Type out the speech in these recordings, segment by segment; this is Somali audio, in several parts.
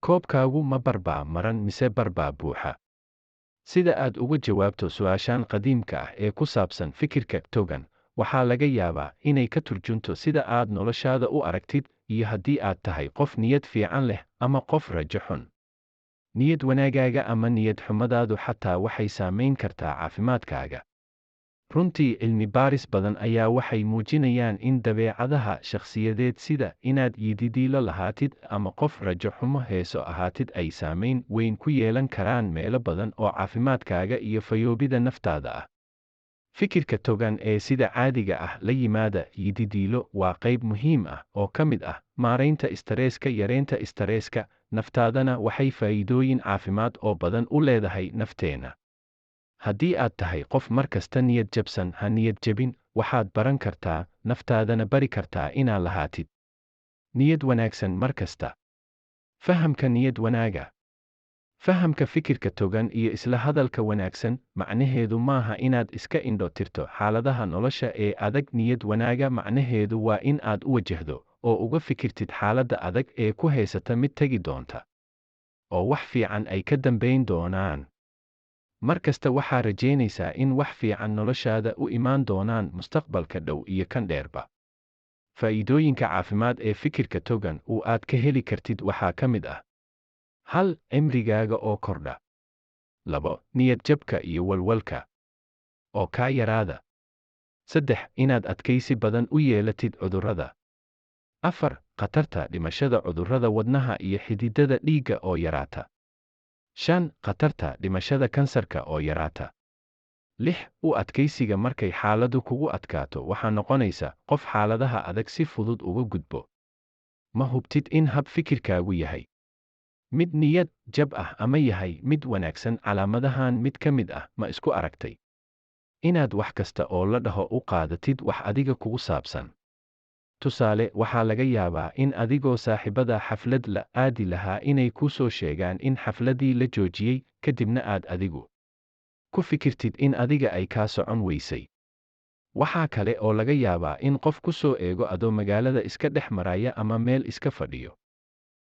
Koobkaagu ma barbaa maran mise barbaa buuxa? Sida aad uga jawaabto su'aashan qadiimka ah ee ku saabsan fikirka togan, waxaa laga yaabaa inay ka turjunto sida aad noloshaada u aragtid iyo haddii aad tahay qof niyad fiican leh ama qof rajo xun. Niyad wanaagaaga ama niyad xumadaadu xataa waxay saamayn kartaa caafimaadkaaga. Runtii cilmi baaris badan ayaa waxay muujinayaan in dabeecadaha shakhsiyadeed sida inaad yididiilo lahaatid ama qof rajo xumo heeso ahaatid ay saamayn weyn ku yeelan karaan meelo badan oo caafimaadkaaga iyo fayoobida naftaada ah. Fikirka togan ee sida caadiga ah la yimaada yididiilo waa qayb muhiim ah oo ka mid ah maaraynta istareeska, yareynta istareeska, naftaadana waxay faa'iidooyin caafimaad oo badan u leedahay nafteena. Haddii aad tahay qof mar kasta niyad jabsan, ha niyad jabin, waxaad baran kartaa, naftaadana bari kartaa inaad lahaatid niyad wanaagsan mar kasta. Fahamka niyad wanaaga. Fahamka fikirka togan iyo isla hadalka wanaagsan macnaheedu maaha inaad iska indho tirto xaaladaha nolosha ee adag. Niyad wanaaga macnaheedu waa in aad u wajahdo oo uga fikirtid xaaladda adag ee ku haysata mid tegi doonta, oo wax fiican ay ka dambayn doonaan. Mar kasta waxaa rajaynaysaa in wax fiican noloshaada u imaan doonaan mustaqbalka dhow iyo kan dheerba. Faa'iidooyinka caafimaad ee fikirka togan oo aad ka heli kartid waxaa ka mid ah: 1. Cimrigaaga oo kordha. 2. Niyad jabka iyo walwalka oo kaa yaraada. 3. Inaad adkaysi badan u yeelatid cudurrada. 4. Khatarta dhimashada cudurrada wadnaha iyo xididada dhiigga oo yaraata. 5. Khatarta dhimashada kansarka oo yaraata. 6. U adkaysiga markay xaaladdu kugu adkaato waxaa noqonaysa qof xaaladaha adag si fudud uga gudbo. Ma hubtid in hab fikirkaagu yahay mid niyad jab ah ama yahay mid wanaagsan? Calaamadahan mid ka mid ah ma isku aragtay? Inaad wax kasta oo la dhaho u qaadatid wax adiga kugu saabsan. Tusaale, waxaa laga yaabaa in adigoo saaxiibada xaflad la aadi lahaa inay kuu soo sheegaan in xafladii la joojiyey, kadibna aad adigu ku fikirtid in adiga ay kaa socon weysay. Waxaa kale oo laga yaabaa in qof ku soo eego adoo magaalada iska dhex maraya ama meel iska fadhiyo,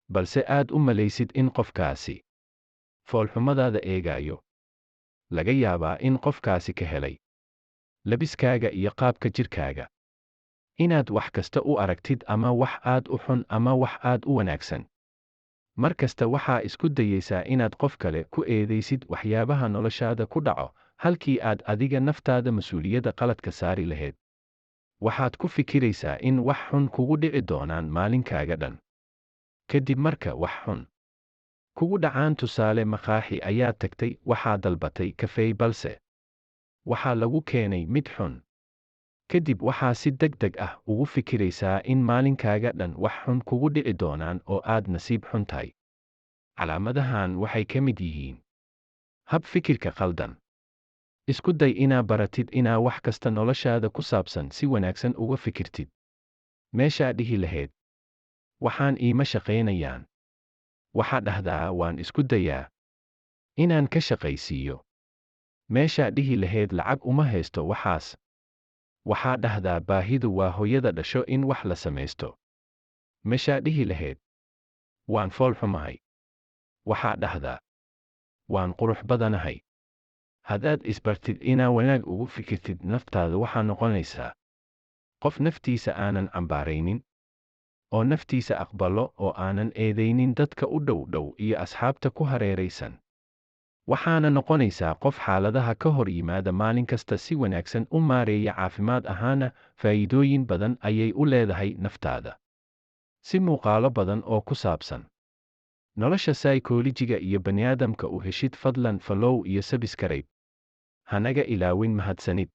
balse aad u malaysid in qofkaasi foolxumadaada eegayo. Laga yaabaa in qofkaasi ka helay labiskaaga iyo qaabka jirkaaga. Inaad wax kasta u aragtid ama wax aad u xun ama wax aad u wanaagsan. Mar kasta waxaa isku dayaysaa inaad qof kale ku eedaysid waxyaabaha noloshaada ku dhaco, halkii aad adiga naftaada mas'uuliyadda qaladka saari lahayd. Waxaad ku fikiraysaa in wax xun kugu dhici doonaan maalinkaaga dhan. Kadib marka wax xun kugu dhacaan, tusaale, maqaaxi ayaad tagtay, waxaad dalbatay kafeey balse waxaa lagu keenay mid xun. Kadib waxaa si degdeg ah ugu fikiraysaa in maalinkaaga dhan wax xun kugu dhici doonaan oo aad nasiib xun tahay. Calaamadahan waxay ka mid yihiin hab fikirka khaldan. Isku day inaa baratid inaa wax kasta noloshaada ku saabsan si wanaagsan uga fikirtid. Meeshaa dhihi lahayd, waxaan iima shaqaynayaan. Waxaa dhahdaa, waan isku dayaa inaan ka shaqaysiiyo. Meeshaa dhihi lahayd, lacag uma haysto waxaas. Waxaa dhahdaa, baahidu waa hooyada dhasho in wax la samaysto. Meeshaa dhihi lahayd, waan fool xumahay. Waxaa dhahdaa, waan qurux badanahay. Haddaad isbartid inaa wanaag ugu fikirtid naftaada, waxaa noqonaysaa qof naftiisa aanan cambaaraynin, oo naftiisa aqbalo oo aanan eedaynin dadka u dhow iyo asxaabta ku hareeraysan. Waxaana noqonaysaa qof xaaladaha ka hor yimaada maalin kasta si wanaagsan u maareeya. Caafimaad ahaana faa'iidooyin badan ayay u leedahay naftaada. Si muuqaalo badan oo ku saabsan nolosha psychologiga iyo bani'aadamka u heshid, fadlan follow iyo subscribe. Hanaga ilaawin. Mahadsanid.